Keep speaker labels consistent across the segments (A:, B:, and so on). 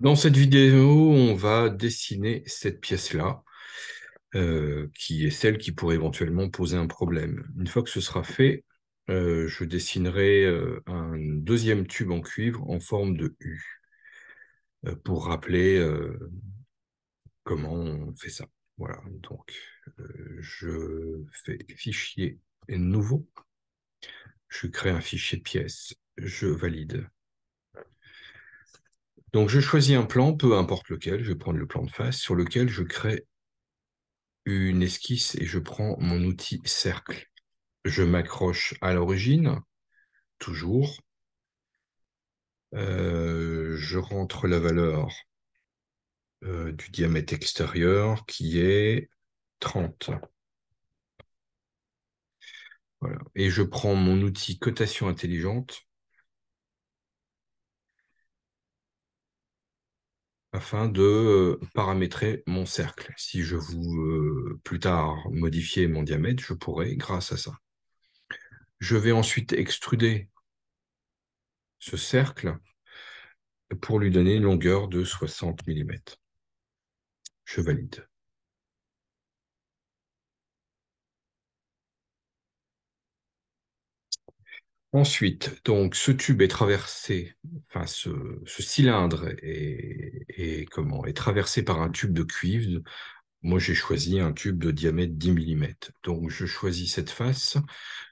A: Dans cette vidéo, on va dessiner cette pièce-là, qui est celle qui pourrait éventuellement poser un problème. Une fois que ce sera fait, je dessinerai un deuxième tube en cuivre en forme de U, pour rappeler comment on fait ça. Voilà, donc je fais fichier nouveau, je crée un fichier pièce, je valide. Donc je choisis un plan, peu importe lequel, je vais prendre le plan de face, sur lequel je crée une esquisse et je prends mon outil cercle. Je m'accroche à l'origine, toujours. Je rentre la valeur du diamètre extérieur qui est 30. Voilà. Et je prends mon outil cotation intelligente afin de paramétrer mon cercle. Si je veux plus tard modifier mon diamètre, je pourrai grâce à ça. Je vais ensuite extruder ce cercle pour lui donner une longueur de 60 mm. Je valide. Ensuite, donc, ce tube est traversé, enfin, ce cylindre est traversé par un tube de cuivre. Moi, j'ai choisi un tube de diamètre 10 mm. Donc, je choisis cette face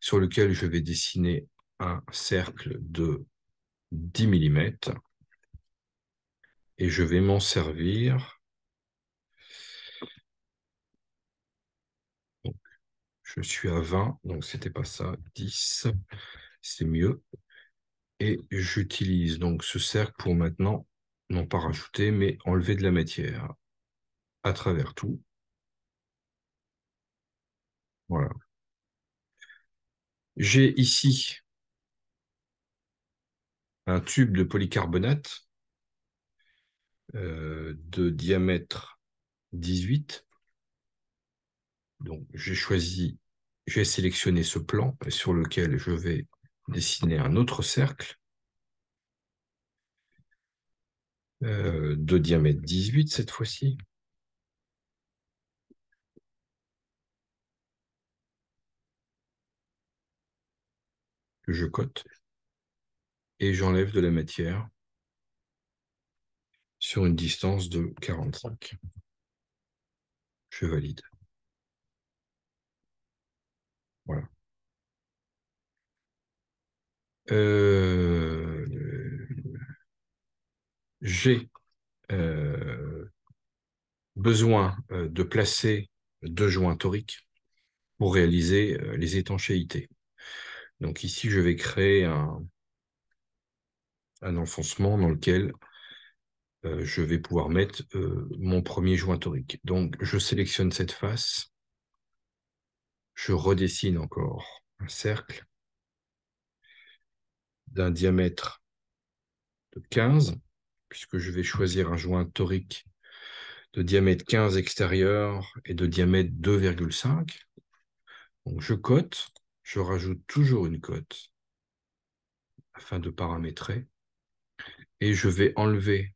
A: sur laquelle je vais dessiner un cercle de 10 mm et je vais m'en servir. Donc, je suis à 20, donc c'était pas ça. 10, c'est mieux. Et j'utilise donc ce cercle pour maintenant, non pas rajouter, mais enlever de la matière à travers tout. Voilà. J'ai ici un tube de polycarbonate de diamètre 18. Donc j'ai sélectionné ce plan sur lequel je vais dessiner un autre cercle de diamètre 18 cette fois-ci, que je cote, et j'enlève de la matière sur une distance de 45. Je valide. Voilà. Euh, j'ai besoin de placer deux joints toriques pour réaliser les étanchéités. Donc ici, je vais créer un enfoncement dans lequel je vais pouvoir mettre mon premier joint torique. Donc je sélectionne cette face, je redessine encore un cercle d'un diamètre de 15, puisque je vais choisir un joint torique de diamètre 15 extérieur et de diamètre 2,5. Donc je cote, je rajoute toujours une cote afin de paramétrer et je vais enlever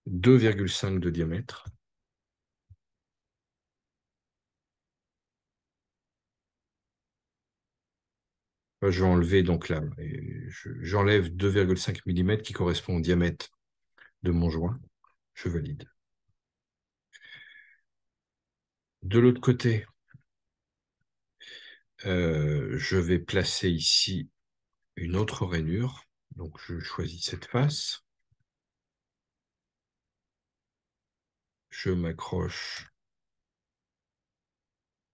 A: 2,5 de diamètre. Je vais enlever donc là, j'enlève 2,5 mm qui correspond au diamètre de mon joint. Je valide. De l'autre côté, je vais placer ici une autre rainure. Donc je choisis cette face. Je m'accroche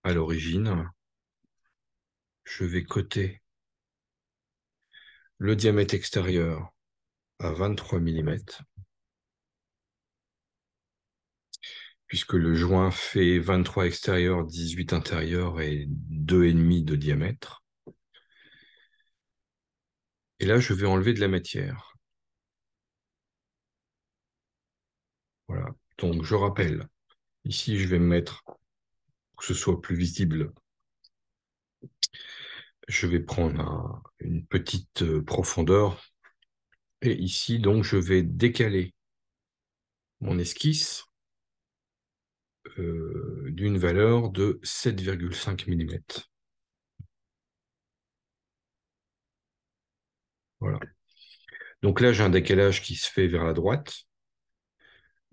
A: à l'origine. Je vais coter le diamètre extérieur à 23 mm, puisque le joint fait 23 extérieur, 18 intérieur et 2,5 de diamètre. Et là, je vais enlever de la matière. Voilà. Donc, je rappelle, ici, je vais me mettre, pour que ce soit plus visible, je vais prendre une petite profondeur. Et ici, donc, je vais décaler mon esquisse d'une valeur de 7,5 mm. Voilà. Donc là, j'ai un décalage qui se fait vers la droite.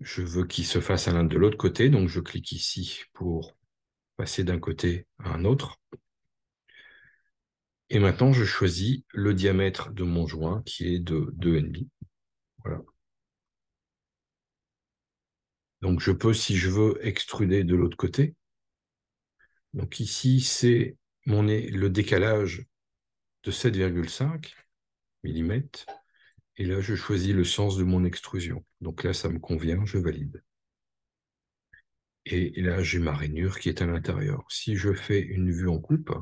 A: Je veux qu'il se fasse à l'un de l'autre côté, donc je clique ici pour passer d'un côté à un autre. Et maintenant, je choisis le diamètre de mon joint qui est de 2,5. Voilà. Donc je peux, si je veux, extruder de l'autre côté. Donc ici, c'est le décalage de 7,5 mm. Et là, je choisis le sens de mon extrusion. Donc là, ça me convient, je valide. Et là, j'ai ma rainure qui est à l'intérieur. Si je fais une vue en coupe,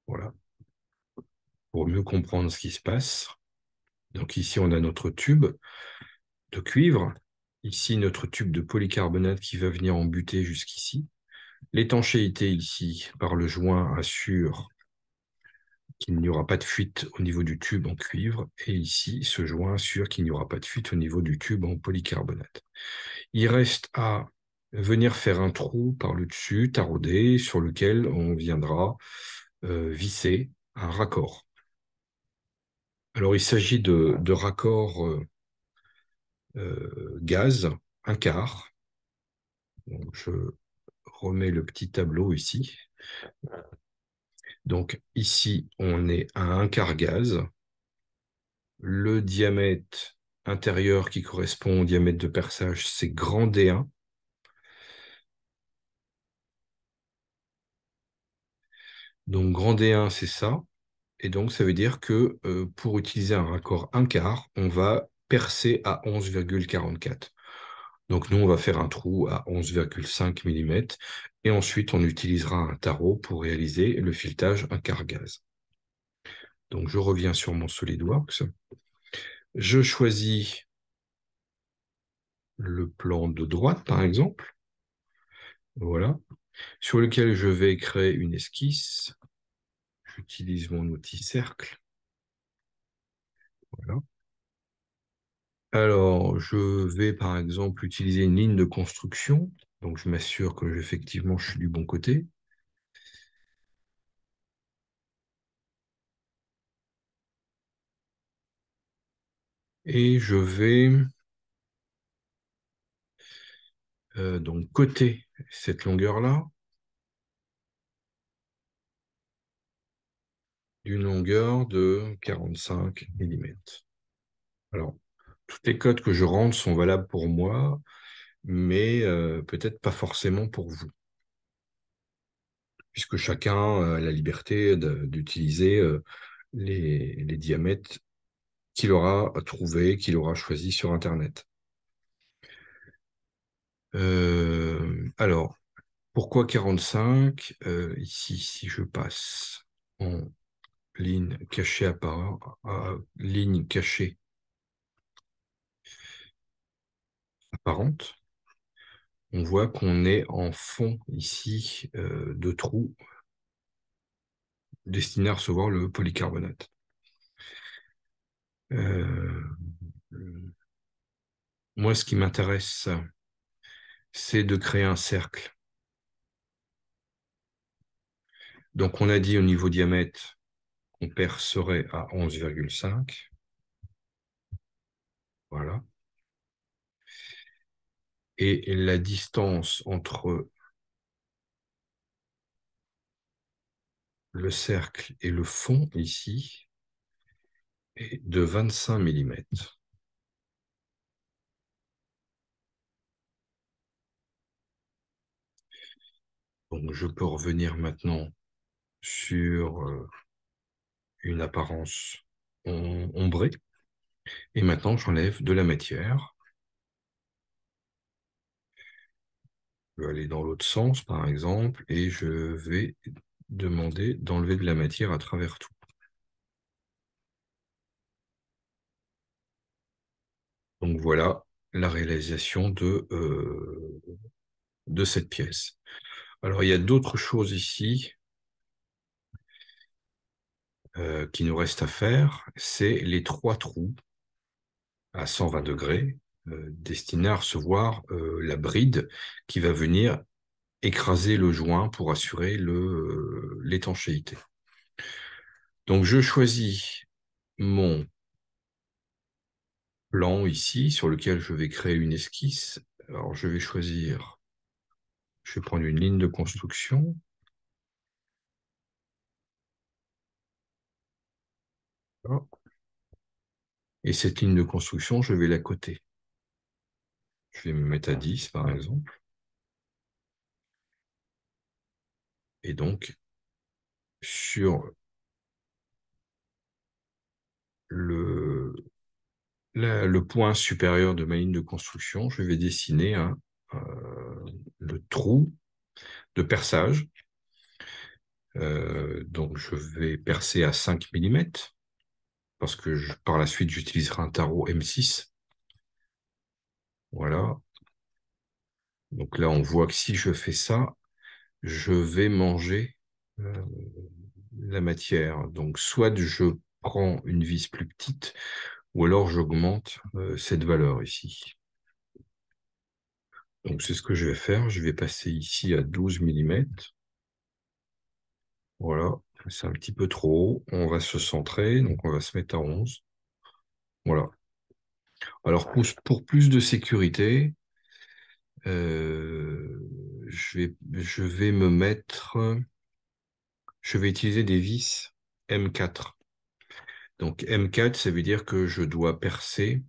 A: voilà, pour mieux comprendre ce qui se passe. Donc ici, on a notre tube de cuivre. Ici, notre tube de polycarbonate qui va venir en butée jusqu'ici. L'étanchéité ici, par le joint, assure qu'il n'y aura pas de fuite au niveau du tube en cuivre. Et ici, ce joint assure qu'il n'y aura pas de fuite au niveau du tube en polycarbonate. Il reste à venir faire un trou par le dessus, taraudé, sur lequel on viendra visser un raccord. Alors, il s'agit de raccords gaz, un quart. Donc, je remets le petit tableau ici. Donc, ici, on est à un quart gaz. Le diamètre intérieur qui correspond au diamètre de perçage, c'est grand D1. Donc, grand D1, c'est ça. Et donc, ça veut dire que pour utiliser un raccord un quart, on va percer à 11,44. Donc, nous, on va faire un trou à 11,5 mm. Et ensuite, on utilisera un tarot pour réaliser le filetage un quart gaz. Donc, je reviens sur mon SolidWorks. Je choisis le plan de droite, par exemple. Voilà. Sur lequel je vais créer une esquisse. J'utilise mon outil cercle. Voilà. Alors, je vais par exemple utiliser une ligne de construction. Donc, je m'assure que effectivement je suis du bon côté. Et je vais donc coter cette longueur-là d'une longueur de 45 mm. Alors, toutes les cotes que je rentre sont valables pour moi, mais peut-être pas forcément pour vous, puisque chacun a la liberté d'utiliser les diamètres qu'il aura trouvé, qu'il aura choisi sur Internet. Alors, pourquoi 45? Ici, si je passe en ligne cachée ligne cachée apparente, on voit qu'on est en fond ici de trou destiné à recevoir le polycarbonate. Euh, Moi, ce qui m'intéresse, c'est de créer un cercle. Donc, on a dit au niveau diamètre, on percerait à 11,5. Voilà. Et la distance entre le cercle et le fond ici est de 25 mm. Donc, je peux revenir maintenant sur une apparence ombrée. Et maintenant, j'enlève de la matière. Je vais aller dans l'autre sens, par exemple, et je vais demander d'enlever de la matière à travers tout. Donc, voilà la réalisation de cette pièce. Alors, il y a d'autres choses ici qui nous reste à faire, c'est les 3 trous à 120 degrés destinés à recevoir la bride qui va venir écraser le joint pour assurer l'étanchéité. Donc je choisis mon plan ici sur lequel je vais créer une esquisse. Alors je vais choisir, je vais prendre une ligne de construction. Et cette ligne de construction, je vais la coter. Je vais me mettre à 10 par exemple. Et donc, sur le, le point supérieur de ma ligne de construction, je vais dessiner le trou de perçage. Donc, je vais percer à 5 millimètres parce que par la suite, j'utiliserai un tarot M6. Voilà. Donc là, on voit que si je fais ça, je vais manger la matière. Donc, soit je prends une vis plus petite, ou alors j'augmente cette valeur ici. Donc, c'est ce que je vais faire. Je vais passer ici à 12 millimètres. Voilà, c'est un petit peu trop haut. On va se centrer, donc on va se mettre à 11. Voilà. Alors, pour plus de sécurité, je vais me mettre... Je vais utiliser des vis M4. Donc, M4, ça veut dire que je dois percer...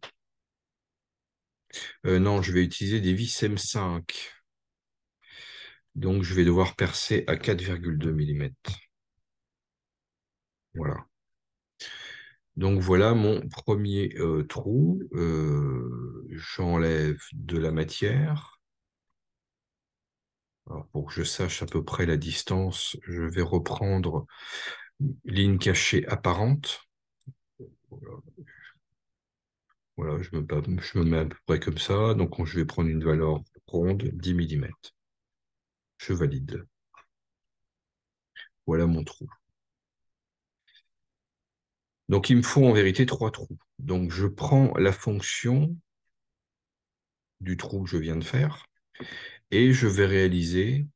A: non, je vais utiliser des vis M5. Donc, je vais devoir percer à 4,2 millimètres. Voilà. Donc, voilà mon premier trou. J'enlève de la matière. Alors, pour que je sache à peu près la distance, je vais reprendre ligne cachée apparente. Voilà, voilà, je me mets à peu près comme ça. Donc, je vais prendre une valeur ronde, 10 millimètres. Je valide. Voilà mon trou. Donc, il me faut en vérité 3 trous. Donc, je prends la fonction du trou que je viens de faire et je vais réaliser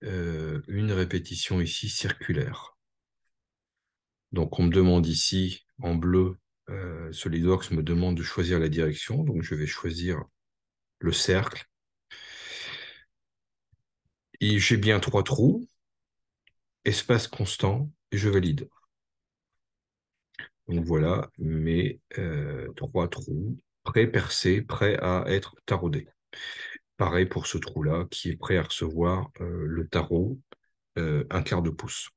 A: une répétition ici circulaire. Donc, on me demande ici, en bleu, SolidWorks me demande de choisir la direction. Donc, je vais choisir le cercle. Et j'ai bien 3 trous, espace constant, et je valide. Donc, voilà mes 3 trous, prêts percés, prêts à être taraudés. Pareil pour ce trou-là, qui est prêt à recevoir le tarot, 1/4 de pouce.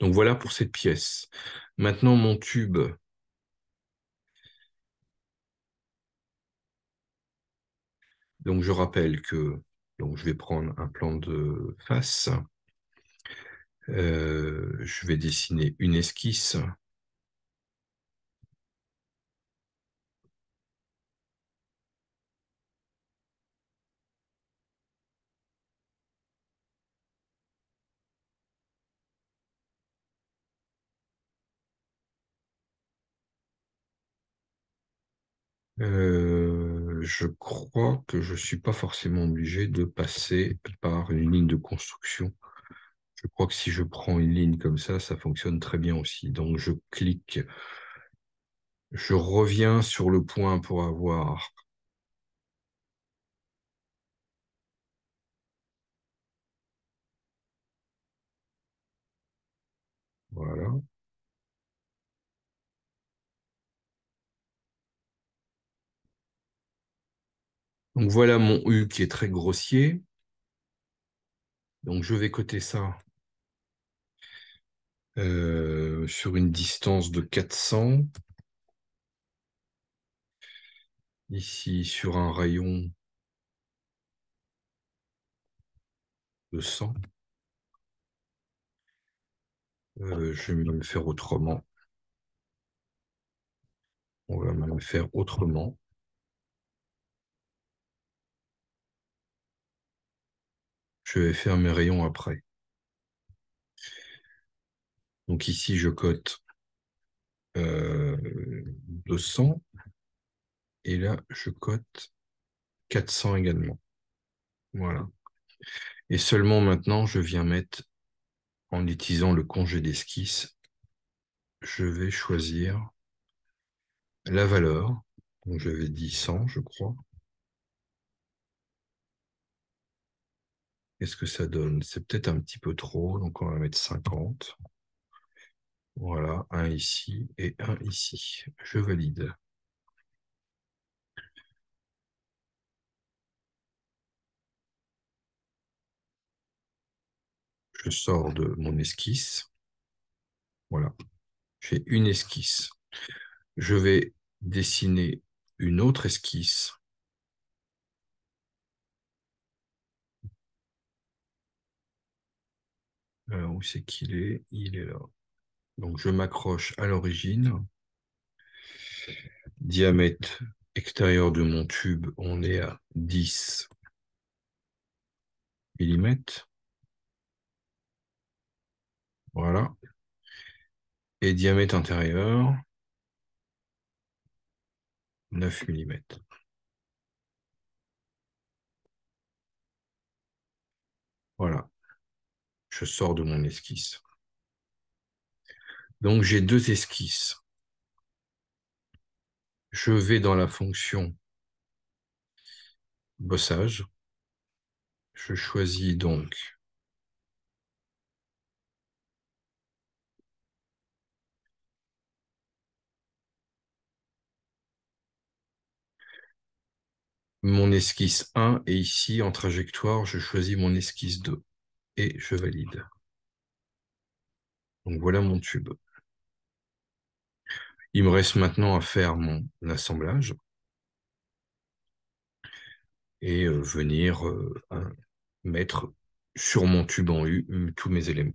A: Donc voilà pour cette pièce. Maintenant, mon tube. Donc je rappelle que je vais prendre un plan de face. Je vais dessiner une esquisse. Je crois que je ne suis pas forcément obligé de passer par une ligne de construction. Je crois que si je prends une ligne comme ça fonctionne très bien aussi. Donc je clique, je reviens sur le point pour avoir... Voilà. Donc voilà mon U qui est très grossier. Donc je vais coter ça sur une distance de 400. Ici, sur un rayon de 100. Je vais me faire autrement. On va même faire autrement. Je vais faire mes rayons après. Donc ici, je cote 200 et là, je cote 400 également. Voilà. Et seulement maintenant, je viens mettre, en utilisant le congé d'esquisse, je vais choisir la valeur. Donc j'avais dit 100, je crois. Qu'est-ce que ça donne? C'est peut-être un petit peu trop, donc on va mettre 50. Voilà, un ici et un ici. Je valide. Je sors de mon esquisse. Voilà, j'ai une esquisse. Je vais dessiner une autre esquisse. Alors, où c'est qu'il est? Il est là. Donc, je m'accroche à l'origine. Diamètre extérieur de mon tube, on est à 10 millimètres. Voilà. Et diamètre intérieur, 9 millimètres. Voilà. Je sors de mon esquisse. Donc, j'ai deux esquisses. Je vais dans la fonction bossage. Je choisis donc mon esquisse 1 et ici, en trajectoire, je choisis mon esquisse 2 et je valide. Donc, voilà mon tube. Il me reste maintenant à faire mon assemblage et venir mettre sur mon tube en U tous mes éléments.